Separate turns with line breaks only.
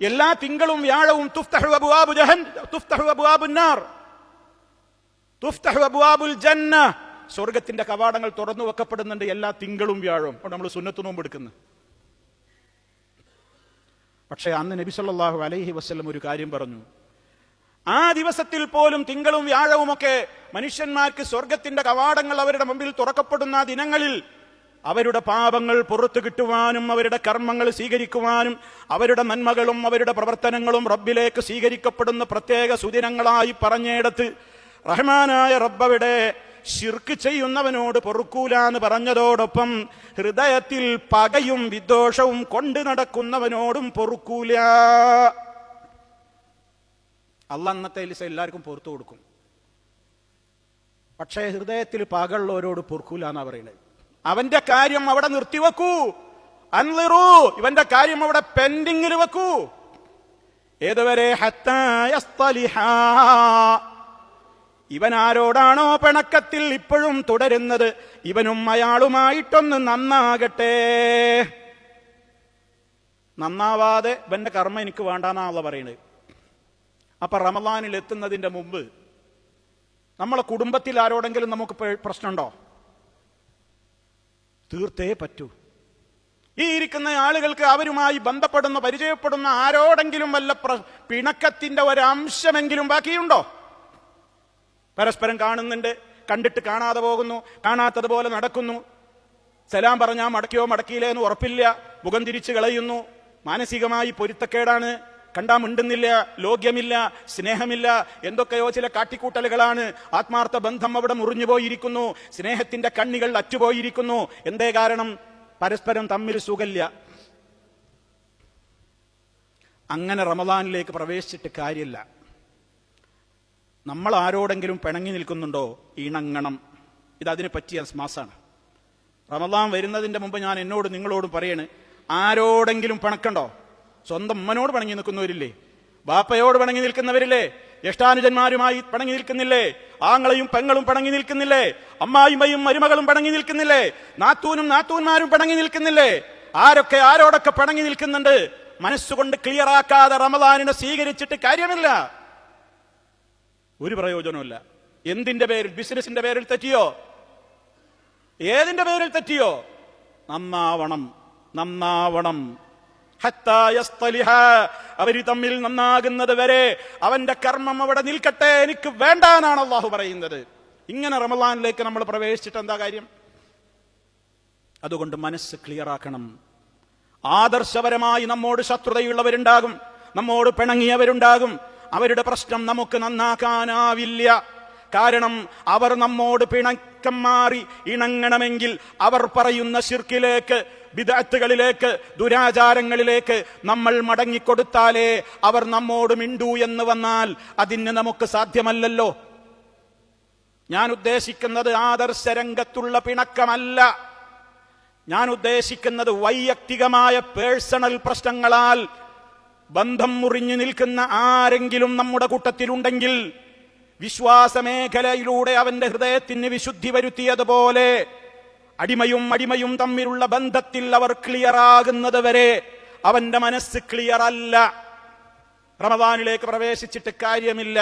എല്ലാ തിങ്കളും വ്യാഴവും തുഫ്തഹു അബ്വാബുൻ നാർ തുഫ്തഹു അബ്വാബുൽ ജന്ന, സ്വർഗത്തിന്റെ കവാടങ്ങൾ തുറന്നു വെക്കപ്പെടുന്നുണ്ട് എല്ലാ തിങ്കളും വ്യാഴവും. അപ്പോൾ നമ്മൾ സുന്നത്ത് നോമ്പ് എടുക്കുന്നു. പക്ഷേ അന്ന് നബി സല്ലല്ലാഹു അലൈഹി വസല്ലം ഒരു കാര്യം പറഞ്ഞു. ആ ദിവസത്തിൽ പോലും തിങ്കളും വ്യാഴവുമൊക്കെ മനുഷ്യന്മാർക്ക് സ്വർഗത്തിന്റെ കവാടങ്ങൾ അവരുടെ മുമ്പിൽ തുറക്കപ്പെടുന്ന ദിനങ്ങളിൽ അവരുടെ പാപങ്ങൾ പുറത്തു കിട്ടുവാനും അവരുടെ കർമ്മങ്ങൾ സ്വീകരിക്കുവാനും അവരുടെ നന്മകളും അവരുടെ പ്രവർത്തനങ്ങളും റബ്ബിലേക്ക് സ്വീകരിക്കപ്പെടുന്ന പ്രത്യേക സുദിനങ്ങളായി പറഞ്ഞിടത്ത് റഹ്മാനായ റബ്ബവിടെ ശിർക്ക് ചെയ്യുന്നവനോട് പൊറുക്കൂല എന്ന് പറഞ്ഞതോടൊപ്പം ഹൃദയത്തിൽ പകയും വിദ്വേഷവും കൊണ്ട് നടക്കുന്നവനോടും പൊറുക്കൂല. അള്ളാഹ് അന്നത്തെ ദിവസം എല്ലാവർക്കും പുറത്തു കൊടുക്കും. പക്ഷേ ഹൃദയത്തിൽ പകയുള്ളവരോട് പൊറുക്കൂല എന്നാ പറയുന്നത്. അവന്റെ കാര്യം അവിടെ നിർത്തിവെക്കൂ, അൻളിറൂ, ഇവന്റെ കാര്യം അവിടെ പെൻഡിങ്ങിൽ വെക്കൂ. ഏതുവരെ? ഹത്താ യസ്തലിഹാ, ഇവൻ ആരോടാണോ പിണക്കത്തിൽ ഇപ്പോഴും തുടരുന്നത് ഇവനും അയാളുമായിട്ടൊന്ന് നന്നാകട്ടെ. നന്നാവാതെ ഇവന്റെ കർമ്മം എനിക്ക് വേണ്ടാന്നാ പറയുന്നത്. അപ്പൊ റമളാനിൽ എത്തുന്നതിന്റെ മുമ്പ് നമ്മളെ കുടുംബത്തിൽ ആരോടെങ്കിലും നമുക്ക് പ്രശ്നമുണ്ടോ? തീർത്തേ പറ്റൂ. ഈ ഇരിക്കുന്ന ആളുകൾക്ക് അവരുമായി ബന്ധപ്പെടുന്ന പരിചയപ്പെടുന്ന ആരോടെങ്കിലും വല്ല പിണക്കത്തിന്റെ ഒരംശമെങ്കിലും ബാക്കിയുണ്ടോ? പരസ്പരം കാണുന്നുണ്ട്, കണ്ടിട്ട് കാണാതെ പോകുന്നു, കാണാത്തതുപോലെ നടക്കുന്നു. സലാം പറഞ്ഞാൽ മടക്കിയോ മടക്കിയില്ലേ എന്ന് ഉറപ്പില്ല, മുഖം തിരിച്ചു കളയുന്നു. മാനസികമായി പൊരുത്തക്കേടാണ്, കണ്ടാ മിണ്ടുന്നില്ല, ലോക്യമില്ല, സ്നേഹമില്ല, എന്തൊക്കെയോ ചില കാട്ടിക്കൂട്ടലുകളാണ്. ആത്മാർത്ഥ ബന്ധം അവിടെ മുറിഞ്ഞുപോയിരിക്കുന്നു, സ്നേഹത്തിന്റെ കണ്ണികൾ അറ്റുപോയിരിക്കുന്നു. എന്തേ കാരണം? പരസ്പരം തമ്മിൽ സുഖല്ല. അങ്ങനെ റമളാനിലേക്ക് പ്രവേശിച്ചിട്ട് കാര്യമില്ല. നമ്മൾ ആരോടെങ്കിലും പിണങ്ങി നിൽക്കുന്നുണ്ടോ? ഇണങ്ങണം. ഇതതിനെ പറ്റിയ മാസാണ്. റമളാൻ വരുന്നതിന്റെ മുമ്പ് ഞാൻ എന്നോട് നിങ്ങളോടും പറയണ്, ആരോടെങ്കിലും പിണക്കണ്ടോ? സ്വന്തം ഉമ്മനോട് പിണങ്ങി നിൽക്കുന്നവരില്ലേ? ബാപ്പയോട് പിണങ്ങി നിൽക്കുന്നവരില്ലേ? ജ്യേഷ്ഠാനുജന്മാരുമായി പിണങ്ങി നിൽക്കുന്നില്ലേ? ആങ്ങളെയും പെങ്ങളും പിണങ്ങി നിൽക്കുന്നില്ലേ? അമ്മായിമ്മയും മരുമകളും പിണങ്ങി നിൽക്കുന്നില്ലേ? നാത്തൂനും നാത്തൂന്മാരും പിണങ്ങി നിൽക്കുന്നില്ലേ? ആരൊക്കെ ആരോടൊക്കെ പിണങ്ങി നിൽക്കുന്നുണ്ട്? മനസ്സുകൊണ്ട് ക്ലിയറാക്കാതെ റമളാനിനെ സ്വീകരിച്ചിട്ട് കാര്യമില്ല, ഒരു പ്രയോജനമില്ല. എന്തിന്റെ പേരിൽ? ബിസിനസിന്റെ പേരിൽ തെറ്റിയോ? ഏതിന്റെ പേരിൽ തെറ്റിയോ? നന്നാവണം, നന്നാവണം. ഹത്താ യസ്തലിഹ, അവര് തമ്മിൽ നന്നാകുന്നത് വരെ അവന്റെ കർമ്മം അവിടെ നിൽക്കട്ടെ, എനിക്ക് വേണ്ടാനാണ് അള്ളാഹു പറയുന്നത്. ഇങ്ങനെ റമളാനിലേക്ക് നമ്മൾ പ്രവേശിച്ചിട്ട് എന്താ കാര്യം? അതുകൊണ്ട് മനസ്സ് ക്ലിയറാക്കണം. ആദർശപരമായി നമ്മോട് ശത്രുതയുള്ളവരുണ്ടാകും, നമ്മോട് പിണങ്ങിയവരുണ്ടാകും. അവരുടെ പ്രശ്നം നമുക്ക് നന്നാക്കാനാവില്ല. കാരണം അവർ നമ്മോട് പിണക്കം മാറി ഇണങ്ങണമെങ്കിൽ അവർ പറയുന്ന ശിർക്കിലേക്ക്, ബിദ്അത്തുകളിലേക്ക്, ദുരാചാരങ്ങളിലേക്ക് നമ്മൾ മടങ്ങിക്കൊടുത്താലേ അവർ നമ്മോട് മിണ്ടൂ എന്ന് വന്നാൽ അതിന് നമുക്ക് സാധ്യമല്ലല്ലോ. ഞാൻ ഉദ്ദേശിക്കുന്നത് ആദർശരംഗത്തുള്ള പിണക്കമല്ല. ഞാൻ ഉദ്ദേശിക്കുന്നത് വൈയക്തികമായ പേഴ്സണൽ പ്രശ്നങ്ങളാൽ ബന്ധം മുറിഞ്ഞു നിൽക്കുന്ന ആരെങ്കിലും നമ്മുടെ കൂട്ടത്തിലുണ്ടെങ്കിൽ വിശ്വാസമേഖലയിലൂടെ അവന്റെ ഹൃദയത്തിന് വിശുദ്ധി വരുത്തിയതുപോലെ അടിമയും തമ്മിലുള്ള ബന്ധത്തിൽ അവർ ക്ലിയറാകുന്നത് വരെ അവന്റെ മനസ്സ് ക്ലിയർ അല്ല. റമളാനിലേക്ക് പ്രവേശിച്ചിട്ട് കാര്യമില്ല.